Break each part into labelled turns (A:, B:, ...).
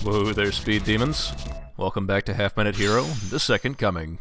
A: Whoa there, speed demons. Welcome back to Half Minute Hero, the second coming.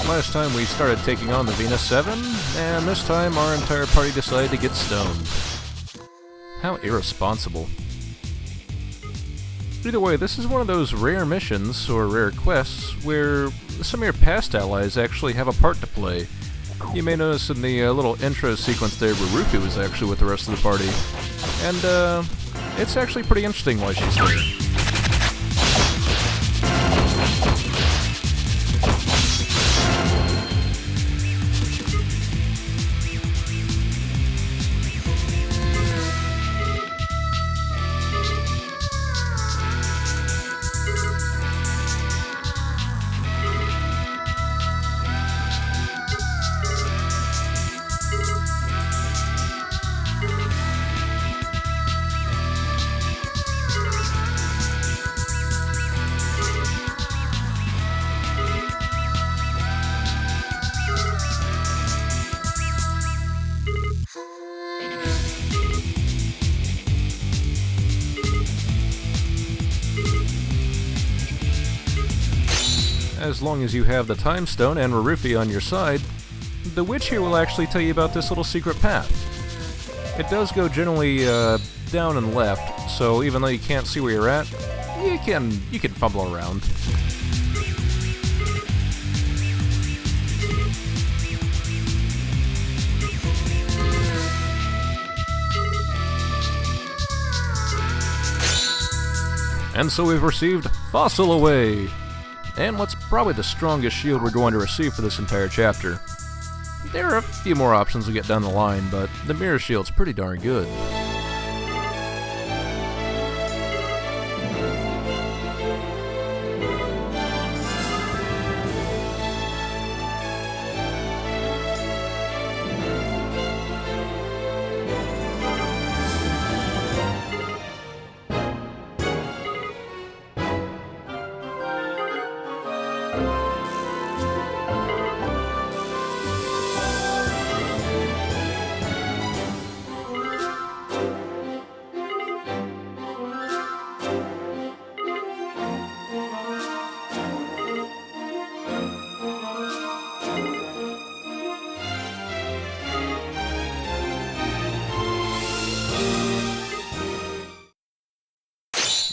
A: Last time we started taking on the Venus 7, and this time our entire party decided to get stoned. How irresponsible. Either way, this is one of those rare missions, or rare quests, where some of your past allies actually have a part to play. You may notice in the little intro sequence there where Rufi was actually with the rest of the party, and it's actually pretty interesting why she's there. As long as you have the Time Stone and Rufi on your side, the witch here will actually tell you about this little secret path. It does go generally down and left, so even though you can't see where you're at, you can fumble around. And so we've received Fossil Away! And what's probably the strongest shield we're going to receive for this entire chapter. There are a few more options we get down the line, but the mirror shield's pretty darn good.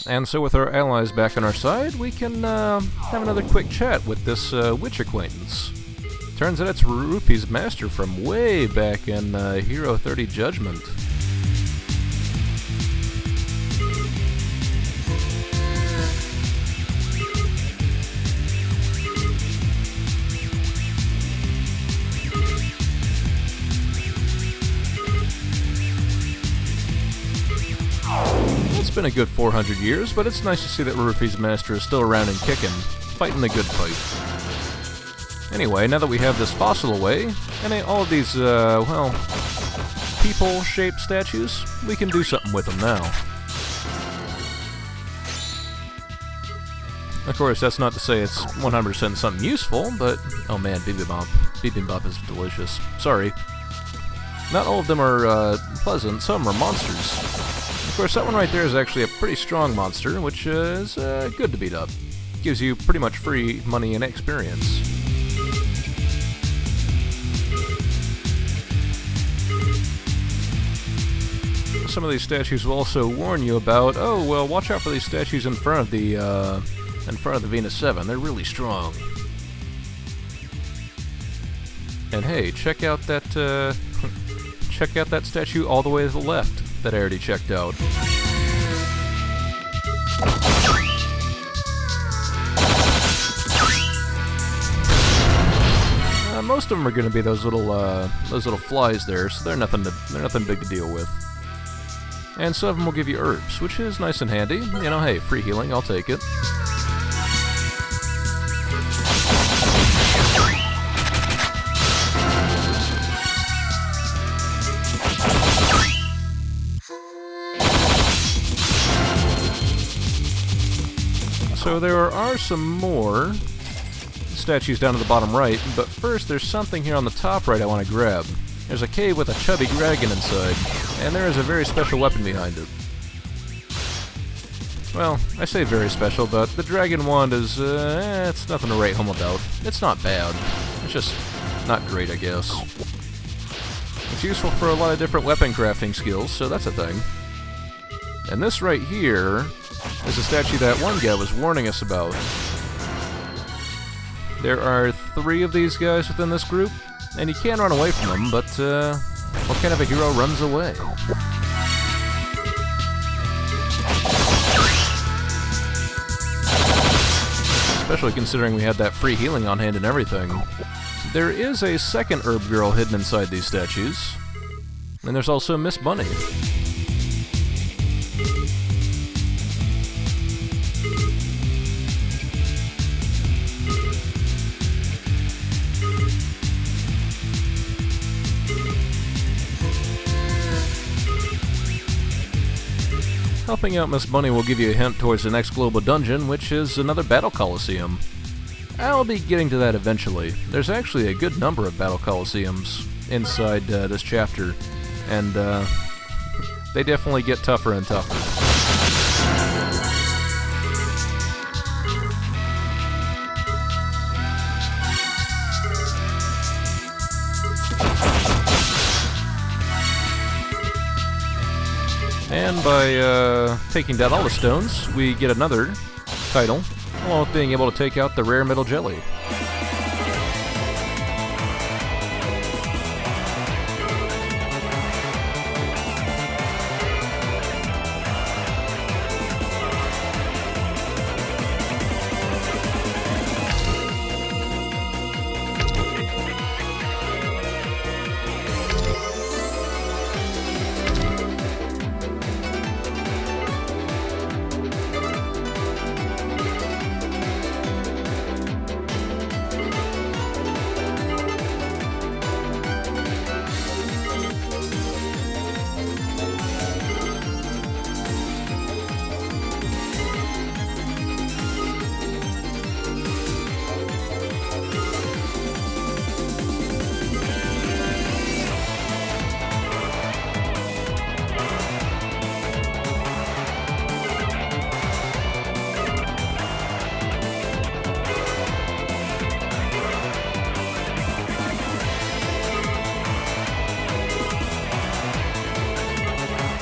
A: And so with our allies back on our side, we can have another quick chat with this witch acquaintance. Turns out it's Rufi's master from way back in Hero 30 Judgment. been a good 400 years, but it's nice to see that Rufy's master is still around and kicking, fighting the good fight. Anyway, now that we have this fossil away, and all of these, well, people-shaped statues, we can do something with them now. Of course, that's not to say it's 100% something useful, but... Oh man, bibimbap. Bibimbap is delicious. Sorry. Not all of them are pleasant, some are monsters. Of course, that one right there is actually a pretty strong monster, which is good to beat up. Gives you pretty much free money and experience. Some of these statues will also warn you about, oh, well, watch out for these statues in front of the Venus 7. They're really strong. And hey, check out that statue all the way to the left that I already checked out. Most of them are going to be those little flies there, so they're nothing big to deal with. And some of them will give you herbs, which is nice and handy. You know, hey, free healing, I'll take it. So there are some more statues down to the bottom right, but first there's something here on the top right I want to grab. There's a cave with a chubby dragon inside, and there is a very special weapon behind it. Well, I say very special, but the dragon wand is, it's nothing to write home about. It's not bad. It's just not great, I guess. It's useful for a lot of different weapon crafting skills, so that's a thing. And this right here is a statue that one guy was warning us about. There are 3 of these guys within this group, and you can run away from them, but what kind of a hero runs away? Especially considering we had that free healing on hand and everything. There is a second herb girl hidden inside these statues, and there's also Miss Bunny. Helping out Miss Bunny will give you a hint towards the next global dungeon, which is another battle coliseum. I'll be getting to that eventually. There's actually a good number of battle coliseums inside this chapter, and they definitely get tougher and tougher. And by taking down all the stones, we get another title, along with being able to take out the rare metal jelly.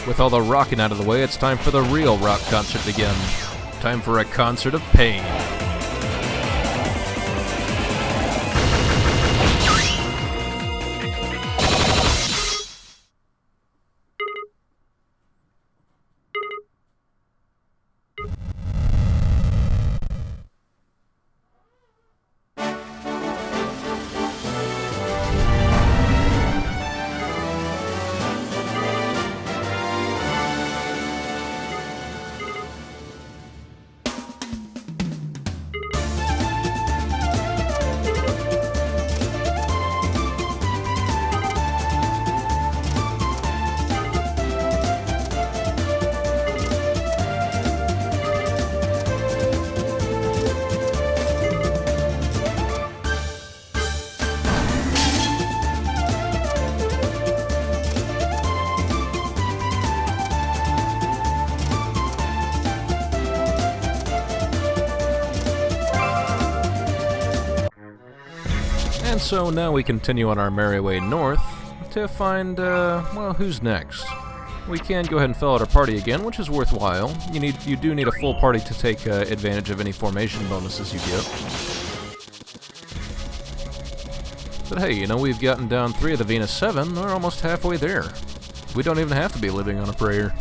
A: With all the rocking out of the way, it's time for the real rock concert to begin. Time for a concert of pain. And so now we continue on our merry way north to find, well, who's next? We can go ahead and fill out our party again, which is worthwhile. You do need a full party to take advantage of any formation bonuses you get. But hey, you know, we've gotten down 3 of the Venus 7, we're almost halfway there. We don't even have to be living on a prayer.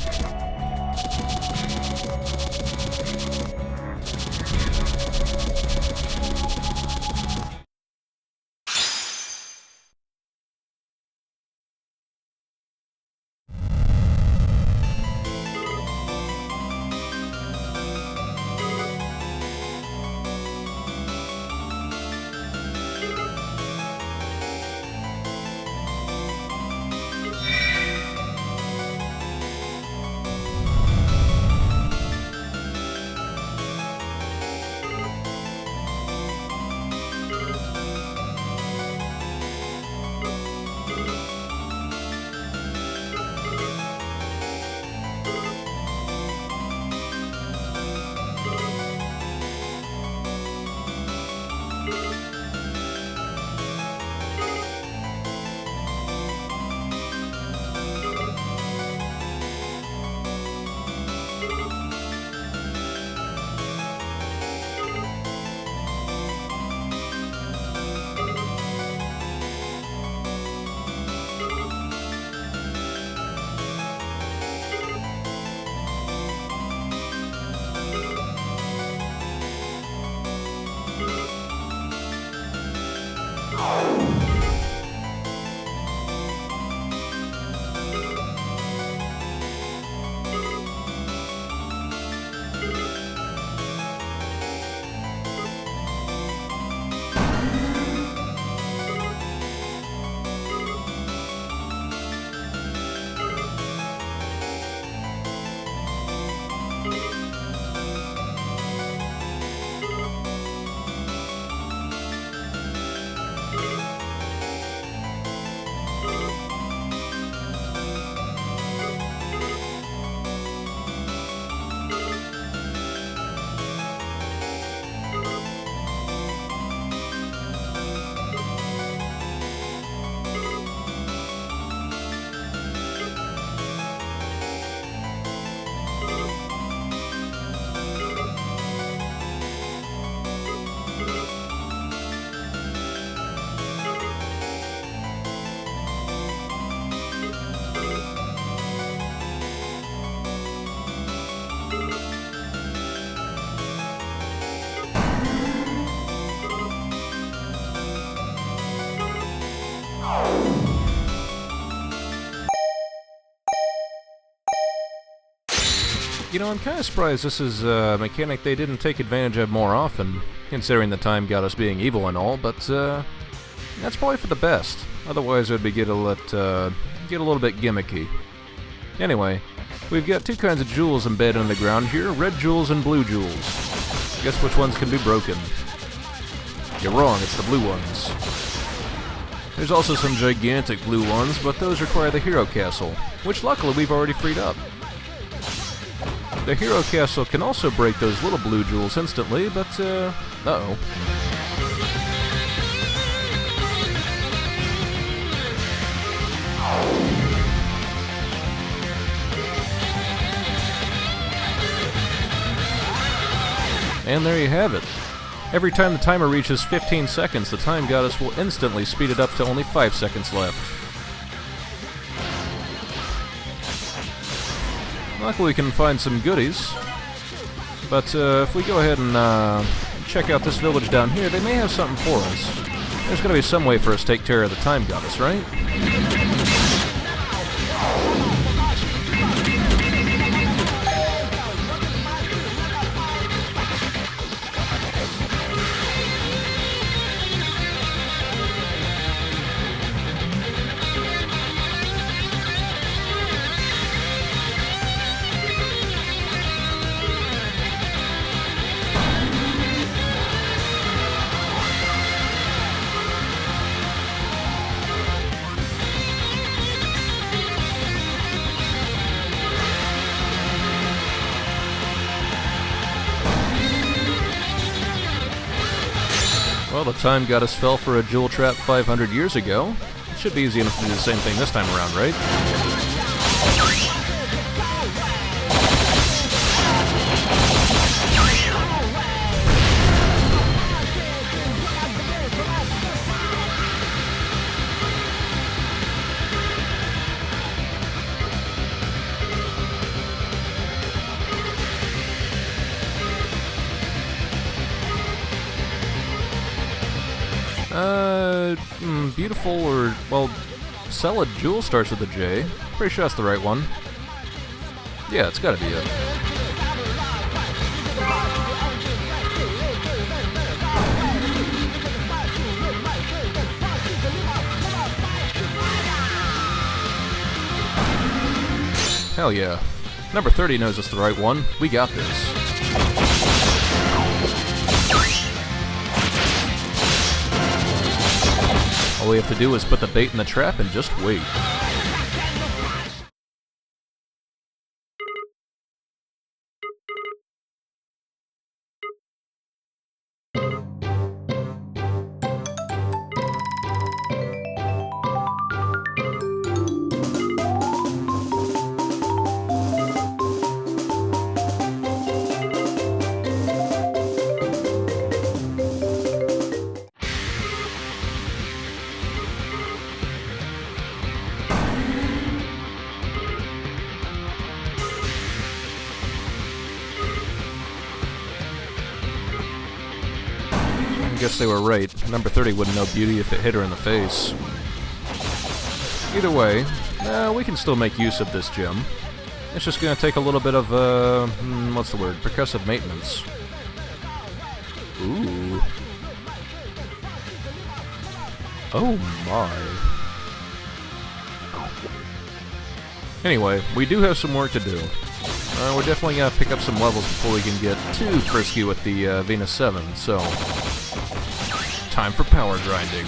A: You know, I'm kind of surprised this is a mechanic they didn't take advantage of more often, considering the time goddess being evil and all, but that's probably for the best. Otherwise it would be get a little bit gimmicky. Anyway, we've got 2 kinds of jewels embedded in the ground here, red jewels and blue jewels. Guess which ones can be broken? You're wrong, it's the blue ones. There's also some gigantic blue ones, but those require the hero castle, which luckily we've already freed up. The hero castle can also break those little blue jewels instantly, but, uh-oh. And there you have it. Every time the timer reaches 15 seconds, the time goddess will instantly speed it up to only 5 seconds left. Luckily we can find some goodies, but if we go ahead and check out this village down here, they may have something for us. There's gotta be some way for us to take care of the time goddess, right? Well, the time goddess fell for a jewel trap 500 years ago. It should be easy enough to do the same thing this time around, right? Beautiful, or, well, Solid Jewel starts with a J. Pretty sure that's the right one. Yeah, it's gotta be it. Hell yeah. Number 30 knows it's the right one. We got this. All we have to do is put the bait in the trap and just wait. I guess they were right. Number 30 wouldn't know beauty if it hit her in the face. Either way, we can still make use of this gem. It's just gonna take a little bit of, what's the word? Percussive maintenance. Ooh. Oh my. Anyway, we do have some work to do. We're definitely gonna pick up some levels before we can get too frisky with the Venus 7, so... time for power grinding.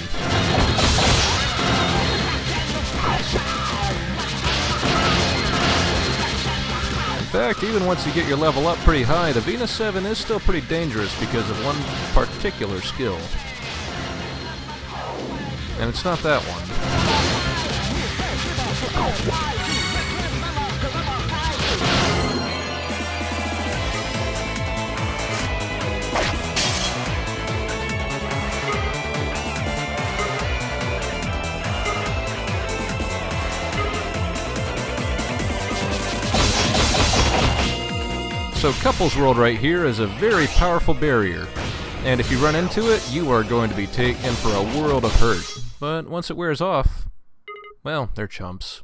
A: In fact, even once you get your level up pretty high, the Venus 7 is still pretty dangerous because of one particular skill. And it's not that one. So Couples World right here is a very powerful barrier, and if you run into it, you are going to be taken for a world of hurt. But once it wears off, well, they're chumps.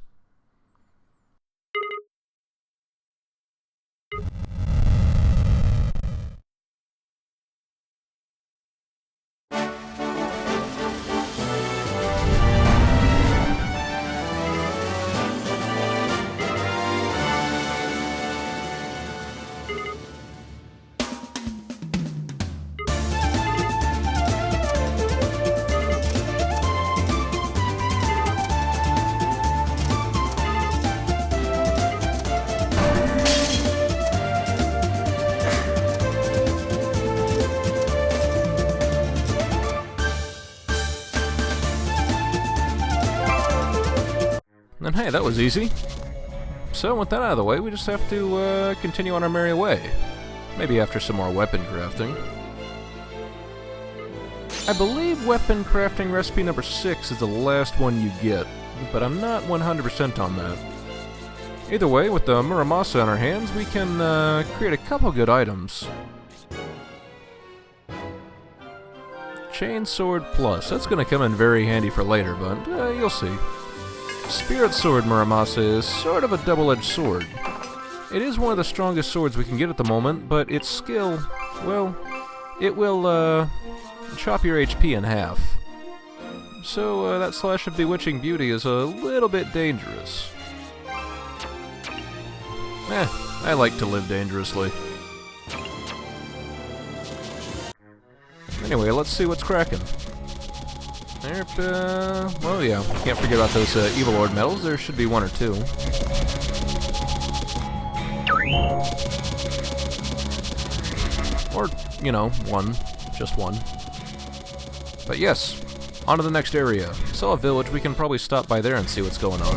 A: And hey, that was easy. So with that out of the way, we just have to continue on our merry way. Maybe after some more weapon crafting. I believe weapon crafting recipe number 6 is the last one you get, but I'm not 100% on that. Either way, with the Muramasa in our hands, we can create a couple good items. Chain Sword Plus. That's going to come in very handy for later, but you'll see. Spirit Sword Muramasa is sort of a double-edged sword. It is one of the strongest swords we can get at the moment, but its skill, well, it will chop your HP in half. So that Slash of Bewitching Beauty is a little bit dangerous. I like to live dangerously. Anyway, let's see what's cracking. Well, yeah, can't forget about those Evil Lord medals. There should be one or two. Or, you know, one. Just one. But yes, on to the next area. Saw a village, we can probably stop by there and see what's going on.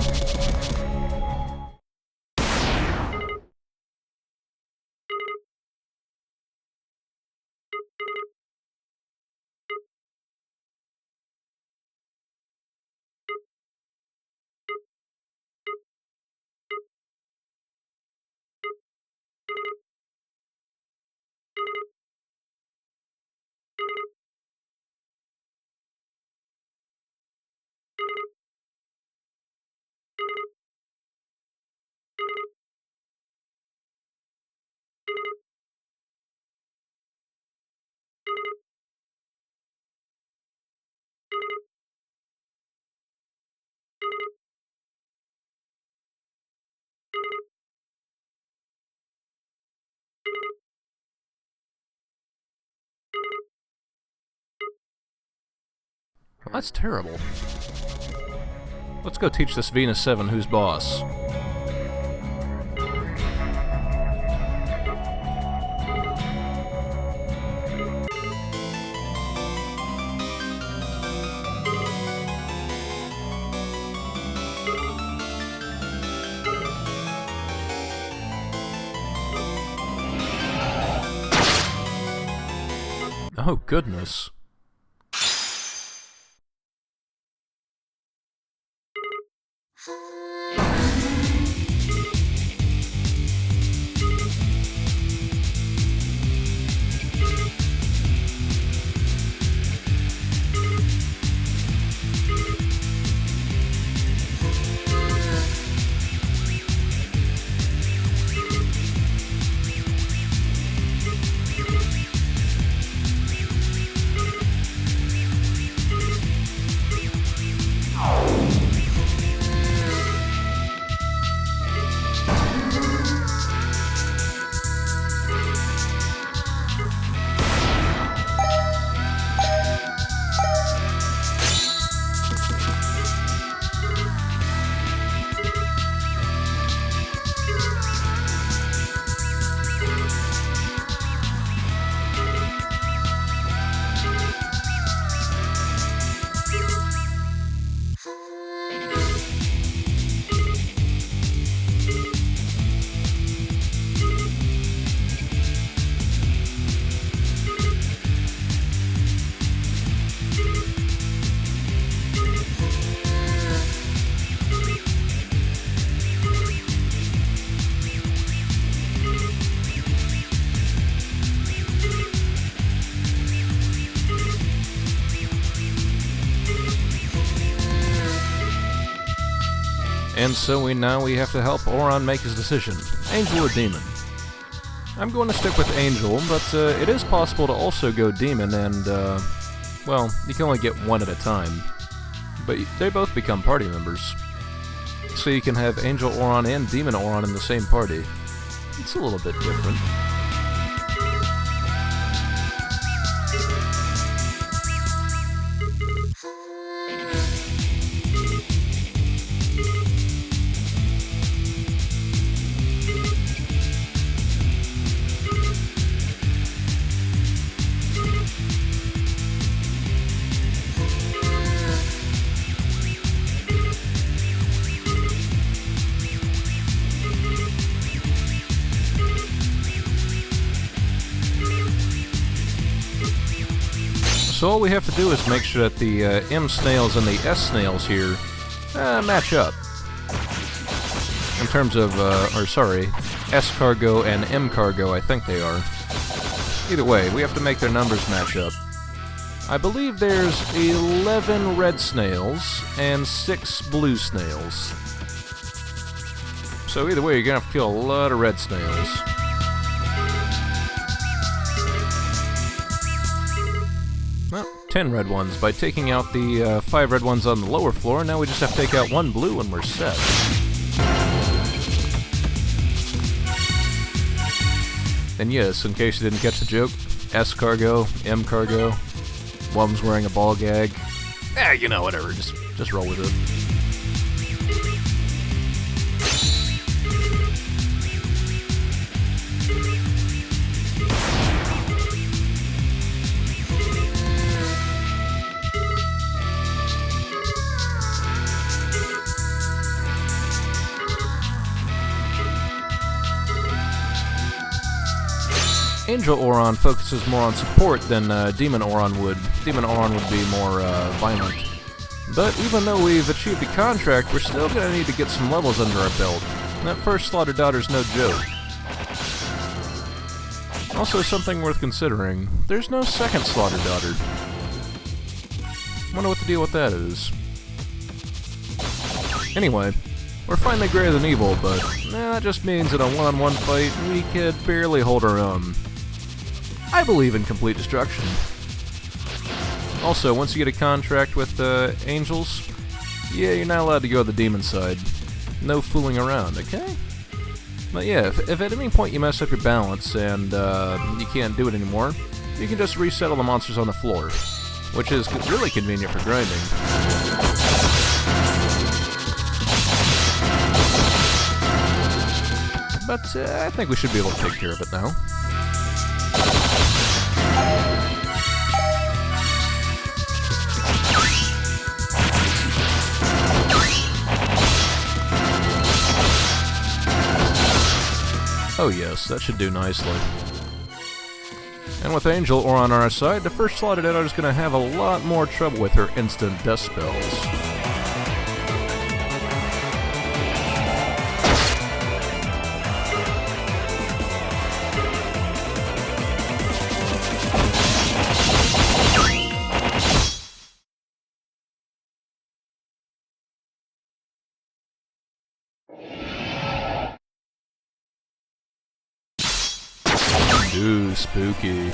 A: Well, that's terrible. Let's go teach this Venus 7 who's boss. Oh, goodness. And so we have to help Oron make his decision. Angel or Demon? I'm going to stick with Angel, but it is possible to also go Demon and, well, you can only get one at a time. But they both become party members. So you can have Angel Oron and Demon Oron in the same party. It's a little bit different. So all we have to do is make sure that the M snails and the S snails here match up. In terms of, S cargo and M cargo, I think they are. Either way, we have to make their numbers match up. I believe there's 11 red snails and 6 blue snails. So either way, you're gonna have to kill a lot of red snails. Well, 10 red ones. By taking out the 5 red ones on the lower floor, now we just have to take out 1 blue and we're set. And yes, in case you didn't catch the joke, S cargo, M cargo, one's wearing a ball gag. You know, whatever, just roll with it. Angel Auron focuses more on support than Demon Auron would. Demon Auron would be more violent. But even though we've achieved a contract, we're still going to need to get some levels under our belt. And that first Slaughter Daughter's no joke. Also, something worth considering, there's no second Slaughter Daughter. Wonder what the deal with that is. Anyway, we're finally greater than evil, but that just means in a one-on-one fight, we could barely hold our own. I believe in complete destruction. Also, once you get a contract with angels, yeah, you're not allowed to go to the demon side. No fooling around, okay? But yeah, if at any point you mess up your balance and you can't do it anymore, you can just resettle the monsters on the floor, which is really convenient for grinding. But I think we should be able to take care of it now. Oh yes, that should do nicely. And with Angel Auron on our side, the first Slaughter Daughter is going to have a lot more trouble with her instant death spells. Ooh, spooky.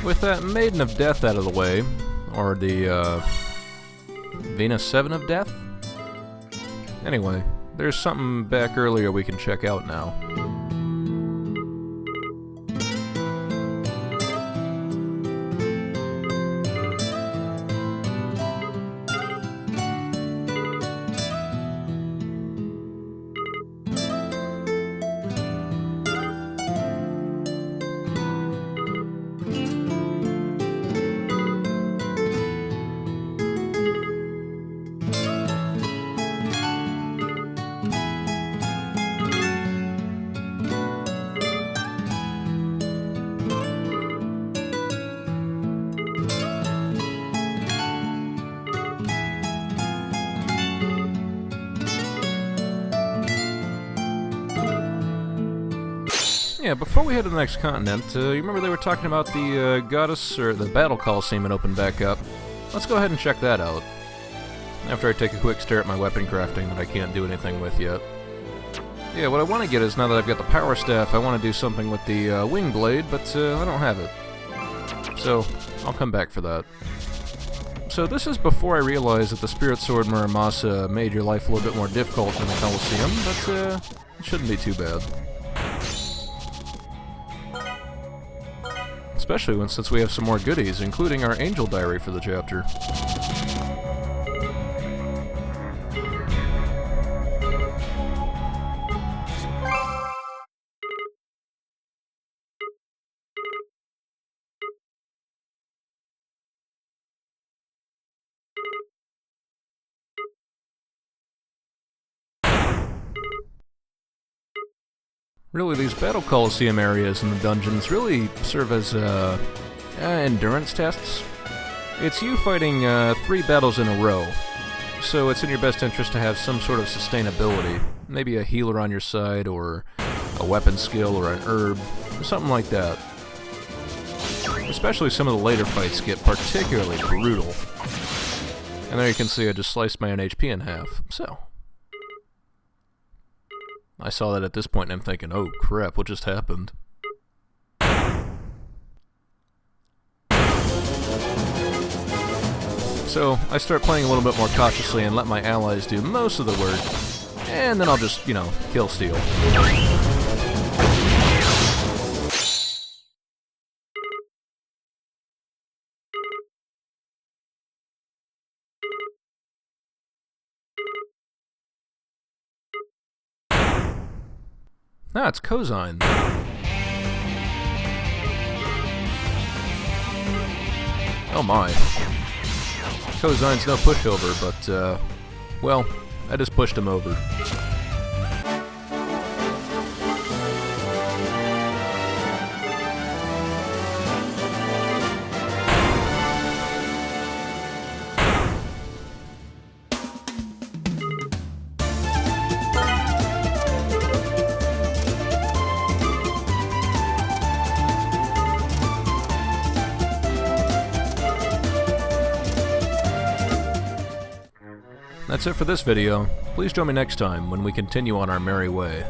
A: With that Maiden of Death out of the way, or the, Venus 7 of Death? Anyway, there's something back earlier we can check out now. Yeah, before we head to the next continent, you remember they were talking about the goddess, or the battle coliseum had opened back up. Let's go ahead and check that out. After I take a quick stare at my weapon crafting that I can't do anything with yet. Yeah, what I want to get is, now that I've got the power staff, I want to do something with the wing blade, but I don't have it. So, I'll come back for that. So this is before I realized that the Spirit Sword Muramasa made your life a little bit more difficult in the Coliseum, but it shouldn't be too bad. Especially since we have some more goodies, including our Angel Diary for the chapter. Really, these Battle Coliseum areas in the dungeons really serve as endurance tests. It's you fighting 3 battles in a row, so it's in your best interest to have some sort of sustainability. Maybe a healer on your side, or a weapon skill, or an herb, or something like that. Especially some of the later fights get particularly brutal. And there you can see I just sliced my own HP in half, so... I saw that at this point and I'm thinking, oh crap, what just happened? So, I start playing a little bit more cautiously and let my allies do most of the work, and then I'll just, you know, kill steal. Ah, it's Cosine. Oh my. Cosine's no pushover, but, well, I just pushed him over. That's it for this video. Please join me next time when we continue on our merry way.